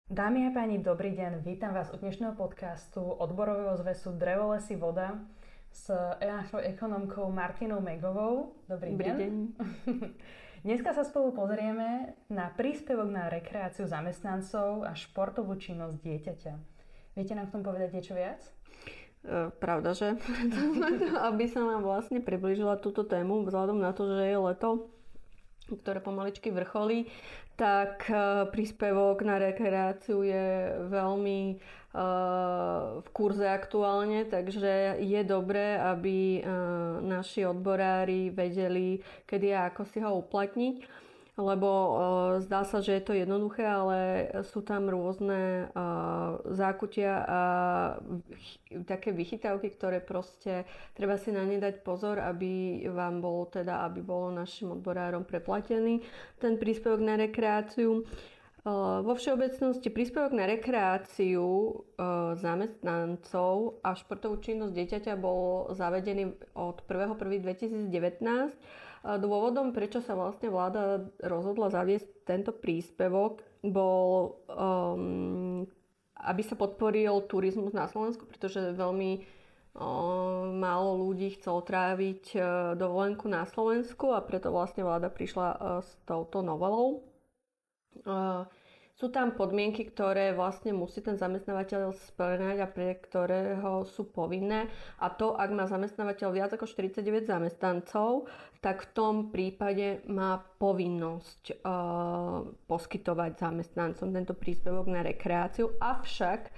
Dámy a páni, dobrý deň. Vítam vás u dnešného podcastu odborového zväzu Drevo, lesy, voda s našou ekonomkou Martinou Megovou. Dobrý deň. Dneska sa spolu pozrieme na príspevok na rekreáciu zamestnancov a športovú činnosť dieťaťa. Viete nám k tomu povedať niečo viac? Pravda, že? Aby sa nám vlastne priblížila túto tému, vzhľadom na to, že je leto, ktoré pomaličky vrcholí, tak príspevok na rekreáciu je veľmi v kurze aktuálne, takže je dobré, aby naši odborári vedeli, kedy a ako si ho uplatniť. Lebo zdá sa, že je to jednoduché, ale sú tam rôzne zákutia a také vychytávky, ktoré proste treba si na ne dať pozor, aby vám bolo aby bolo našim odborárom preplatený ten príspevok na rekreáciu. Vo všeobecnosti príspevok na rekreáciu zamestnancov a športovú činnosť dieťaťa bol zavedený od 1.1.2019. Dôvodom, prečo sa vlastne vláda rozhodla zaviesť tento príspevok, bol, aby sa podporil turizmus na Slovensku, pretože veľmi málo ľudí chcelo tráviť dovolenku na Slovensku a preto vlastne vláda prišla s touto novelou. Sú tam podmienky, ktoré vlastne musí ten zamestnávateľ spĺňať a pre ktorého sú povinné. A to, ak má zamestnávateľ viac ako 49 zamestnancov, tak v tom prípade má povinnosť poskytovať zamestnancom tento príspevok na rekreáciu. Avšak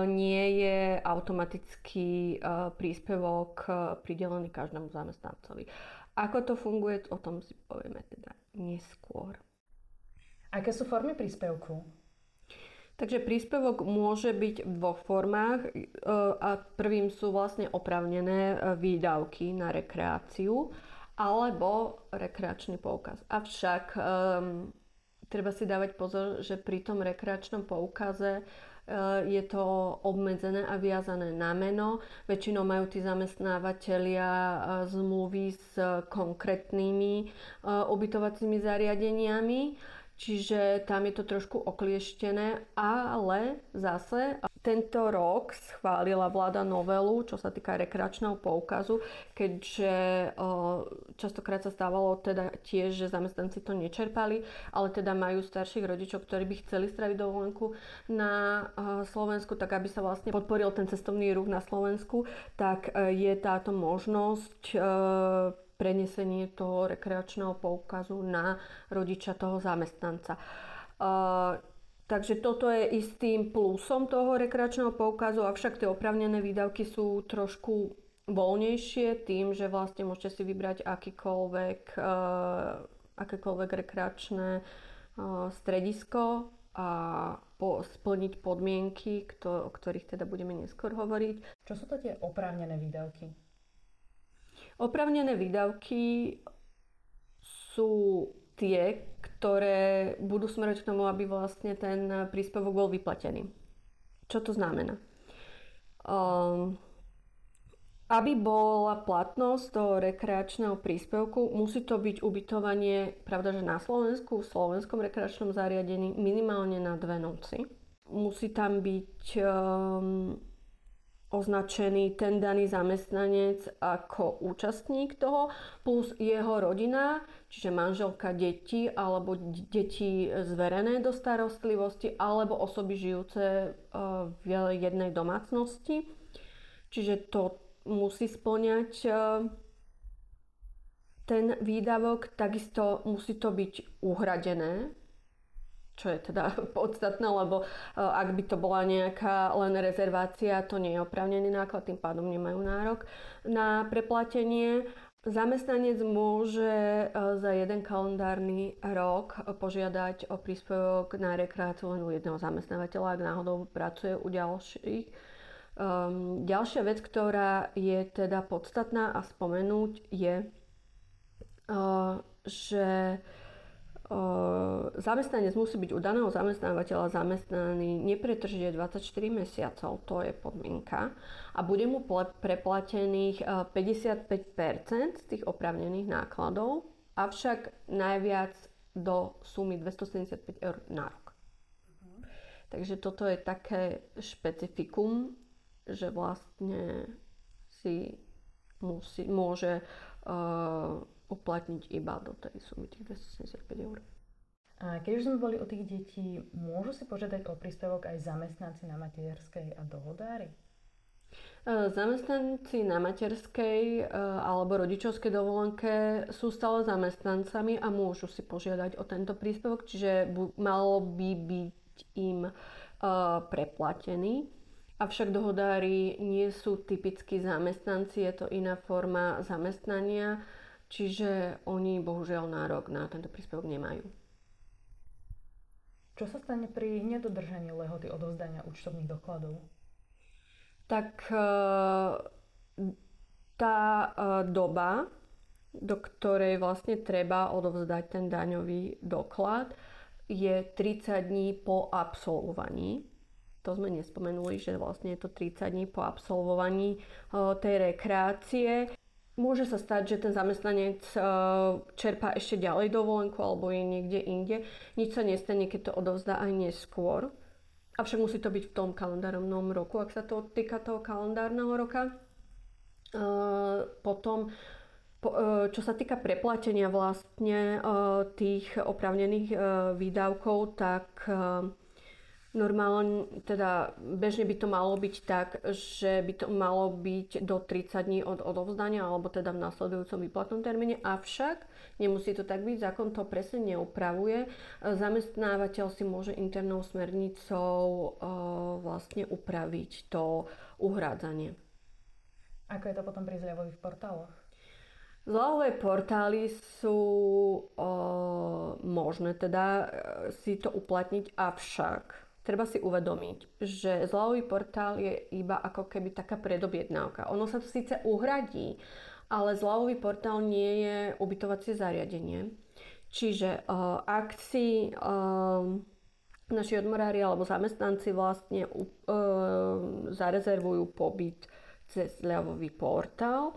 nie je automatický príspevok pridelený každému zamestnancovi. Ako to funguje, o tom si povieme teda neskôr. Aké sú formy príspevku? Takže príspevok môže byť v dvoch formách a prvým sú vlastne oprávnené výdavky na rekreáciu alebo rekreačný poukaz. Avšak treba si dávať pozor, že pri tom rekreačnom poukaze je to obmedzené a viazané na meno. Väčšinou majú tí zamestnávateľia zmluvy s konkrétnymi ubytovacími zariadeniami. Čiže tam je to trošku oklieštené, ale zase tento rok schválila vláda novelu, čo sa týka rekreačného poukazu, keďže častokrát sa stávalo teda tiež, že zamestnanci to nečerpali, ale teda majú starších rodičov, ktorí by chceli straviť dovolenku na Slovensku, tak aby sa vlastne podporil ten cestovný ruch na Slovensku, tak je táto možnosť prenesenie toho rekreačného poukazu na rodiča toho zamestnanca. Takže toto je istým plusom toho rekreačného poukazu, avšak tie oprávnené výdavky sú trošku voľnejšie tým, že vlastne môžete si vybrať akékoľvek rekreačné stredisko a splniť podmienky, o ktorých teda budeme neskôr hovoriť. Čo sú to tie oprávnené výdavky? Oprávnené výdavky sú tie, ktoré budú smerovať k tomu, aby vlastne ten príspevok bol vyplatený. Čo to znamená? Aby bola platnosť toho rekreačného príspevku, musí to byť ubytovanie, pravda, že na Slovensku, v slovenskom rekreačnom zariadení minimálne na 2 noci. Musí tam byť označený ten daný zamestnanec ako účastník toho, plus jeho rodina, čiže manželka, deti, alebo deti zverené do starostlivosti, alebo osoby žijúce v jednej domácnosti. Čiže to musí spĺňať ten výdavok, takisto musí to byť uhradené, čo je teda podstatné, lebo ak by to bola nejaká len rezervácia, to nie je oprávnený náklad, tým pádom nemajú nárok na preplatenie. Zamestnanec môže za jeden kalendárny rok požiadať o príspevok na rekreáciu len u jedného zamestnávateľa, ak náhodou pracuje u ďalších. Ďalšia vec, ktorá je teda podstatná a spomenúť je, že zamestnanec musí byť u daného zamestnávateľa zamestnaný nepretržite 24 mesiacov, to je podmienka, a bude mu preplatených 55% z tých oprávnených nákladov, avšak najviac do sumy 275 eur na rok. Takže toto je také špecifikum, že vlastne si môže uplatniť iba do tej sumy tých 275 eur. A keď už sme boli u tých detí, môžu si požiadať o príspevok aj zamestnanci na materskej a dohodári? Zamestnanci na materskej alebo rodičovskej dovolenke sú stále zamestnancami a môžu si požiadať o tento príspevok, čiže malo by byť im preplatený. Avšak dohodári nie sú typickí zamestnanci, je to iná forma zamestnania, čiže oni bohužiaľ nárok na tento príspevok nemajú. Čo sa stane pri nedodržaní lehoty odovzdania účtovných dokladov? Tak tá doba, do ktorej vlastne treba odovzdať ten daňový doklad, je 30 dní po absolvovaní. To sme nespomenuli, že vlastne je to 30 dní po absolvovaní tej rekreácie. Môže sa stať, že ten zamestnanec čerpá ešte ďalej dovolenku alebo je niekde inde. Nič sa nestane, keď to odovzdá aj neskôr. Avšak musí to byť v tom kalendárnom roku, ak sa to týka toho kalendárneho roka. Potom, čo sa týka preplatenia vlastne tých oprávnených výdavkov, tak normálne, teda bežne by to malo byť tak, že by to malo byť do 30 dní od odovzdania alebo teda v nasledujúcom výplatnom termíne, avšak nemusí to tak byť, zákon to presne neupravuje. Zamestnávateľ si môže internou smernicou vlastne upraviť to uhrádzanie. Ako je to potom pri zľavových portáloch? Zľavové portály sú možné teda si to uplatniť, avšak treba si uvedomiť, že zľavový portál je iba ako keby taká predobjednávka. Ono sa to síce uhradí, ale zľavový portál nie je ubytovacie zariadenie. Čiže ak si naši odmorári alebo zamestnanci vlastne zarezervujú pobyt cez zľavový portál,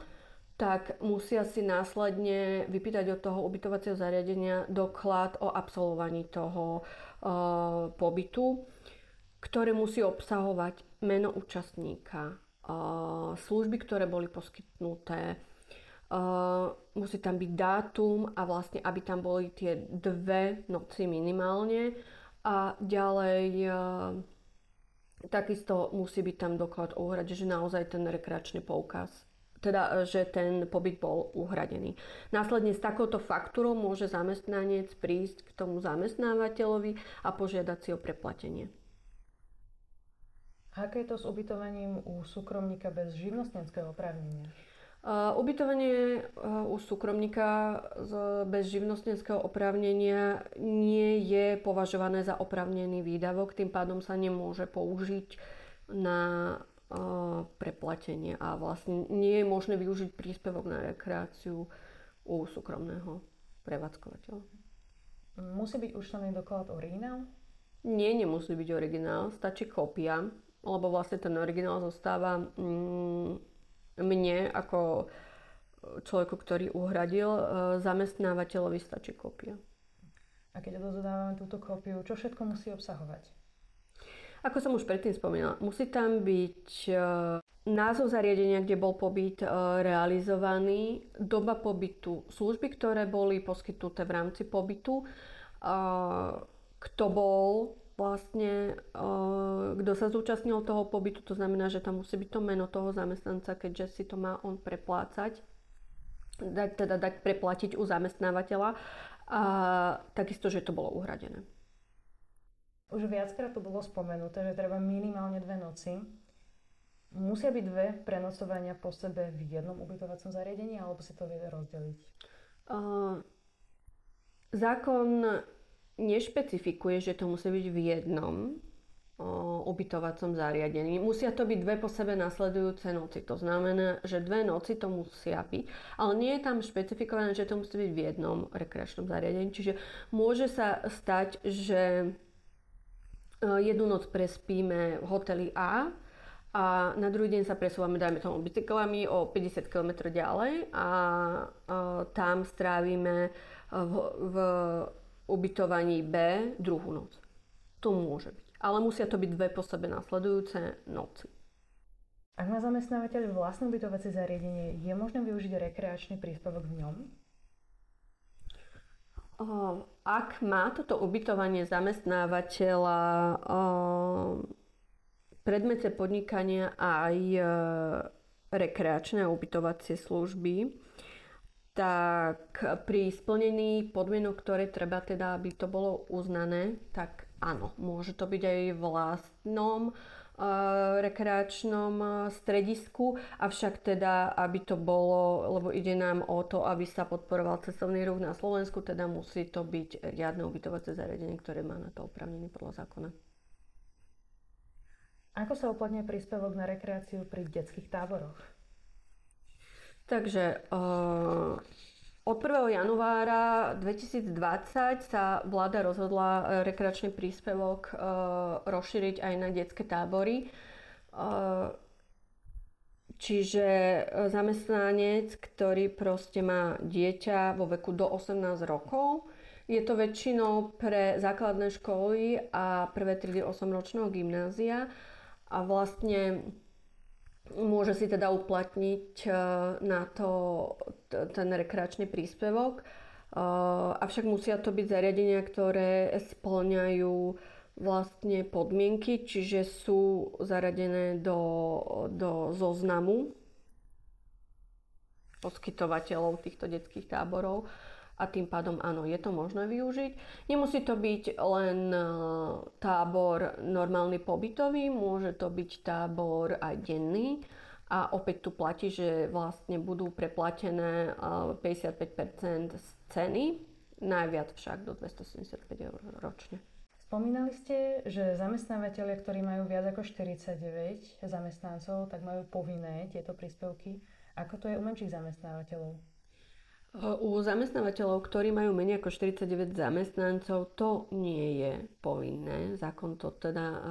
tak musia si následne vypýtať od toho ubytovacieho zariadenia doklad o absolvovaní toho pobytu, ktoré musí obsahovať meno účastníka, služby, ktoré boli poskytnuté, musí tam byť dátum a vlastne, aby tam boli tie 2 noci minimálne a ďalej takisto musí byť tam doklad o úhrade, že naozaj ten rekreačný poukaz, teda, že ten pobyt bol uhradený. Následne s takouto faktúrou môže zamestnanec prísť k tomu zamestnávateľovi a požiadať si o preplatenie. A aké je to s ubytovaním u súkromníka bez živnostenského oprávnenia? Ubytovanie u súkromníka bez živnostenského oprávnenia nie je považované za oprávnený výdavok, tým pádom sa nemôže použiť na preplatenie a vlastne nie je možné využiť príspevok na rekreáciu u súkromného prevádzkovateľa. Musí byť účtovný doklad originál? Nie, nemusí byť originál, stačí kópia, lebo vlastne ten originál zostáva mne ako človeku, ktorý uhradil, zamestnávateľovi stačí kópia. A keď odovzdávame túto kópiu, čo všetko musí obsahovať? Ako som už predtým spomínala, musí tam byť názov zariadenia, kde bol pobyt realizovaný, doba pobytu, služby, ktoré boli poskytnuté v rámci pobytu, kto bol vlastne, kto sa zúčastnil toho pobytu, to znamená, že tam musí byť to meno toho zamestnanca, keďže si to má on preplácať, dať preplatiť u zamestnávateľa a takisto, že to bolo uhradené. Už viackrát to bolo spomenuté, že treba minimálne 2 noci. Musia byť 2 prenocovania po sebe v jednom ubytovacom zariadení, alebo si to vie rozdeliť? Zákon nešpecifikuje, že to musí byť v jednom ubytovacom zariadení. Musia to byť 2 po sebe nasledujúce noci. To znamená, že 2 noci to musia byť. Ale nie je tam špecifikované, že to musí byť v jednom rekreačnom zariadení. Čiže môže sa stať, že jednu noc prespíme v hoteli A a na druhý deň sa presúvame, dajme tomu, bicyklami o 50 km ďalej a tam strávime v ubytovaní B druhú noc. To môže byť. ale musia to byť 2 po sebe nasledujúce noci. Ak má zamestnávateľ vlastné ubytovacie zariadenie, je možné využiť rekreačný príspevok v ňom? Ak má toto ubytovanie zamestnávateľa predmete podnikania aj rekreačné ubytovacie služby, tak pri splnení podmienok, ktoré treba teda, aby to bolo uznané, tak áno, môže to byť aj v vlastnom rekreačnom stredisku, avšak teda, aby to bolo, lebo ide nám o to, aby sa podporoval cestovný ruch na Slovensku, teda musí to byť riadne ubytovacie zariadenie, ktoré má na to oprávnenie podľa zákona. Ako sa uplatňuje príspevok na rekreáciu pri detských táboroch? Takže od 1. januára 2020 sa vláda rozhodla rekreačný príspevok rozšíriť aj na detské tábory. Čiže zamestnanec, ktorý proste má dieťa vo veku do 18 rokov, je to väčšinou pre základné školy a prvé triedy 8-ročného gymnázia a vlastne môže si teda uplatniť na to ten rekreačný príspevok. Avšak musia to byť zariadenia, ktoré spĺňajú vlastne podmienky, čiže sú zaradené do zoznamu poskytovateľov týchto detských táborov. A tým pádom áno, je to možné využiť. Nemusí to byť len tábor normálny pobytový, môže to byť tábor aj denný. A opäť tu platí, že vlastne budú preplatené 55% z ceny, najviac však do 275 eur ročne. Spomínali ste, že zamestnávateľia, ktorí majú viac ako 49 zamestnancov, tak majú povinné tieto príspevky. Ako to je u menších zamestnávateľov? U zamestnávateľov, ktorí majú menej ako 49 zamestnancov, to nie je povinné. Zákon to teda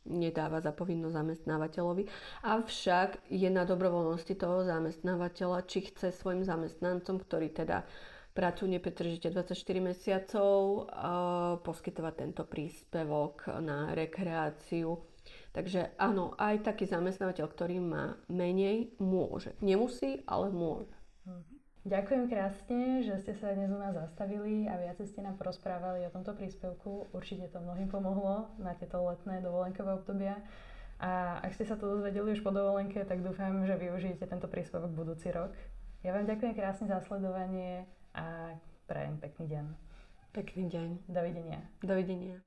nedáva za povinnosť zamestnávateľovi. Avšak je na dobrovoľnosti toho zamestnávateľa, či chce svojim zamestnancom, ktorí teda pracujú nepretržite 24 mesiacov, poskytovať tento príspevok na rekreáciu. Takže áno, aj taký zamestnávateľ, ktorý má menej, môže. Nemusí, ale môže. Ďakujem krásne, že ste sa dnes u nás zastavili a viac ste nám porozprávali o tomto príspevku. Určite to mnohým pomohlo na tieto letné dovolenkové obdobia. A ak ste sa to dozvedeli už po dovolenke, tak dúfam, že využijete tento príspevok budúci rok. Ja vám ďakujem krásne za sledovanie a prajem pekný deň. Pekný deň. Dovidenia. Dovidenia.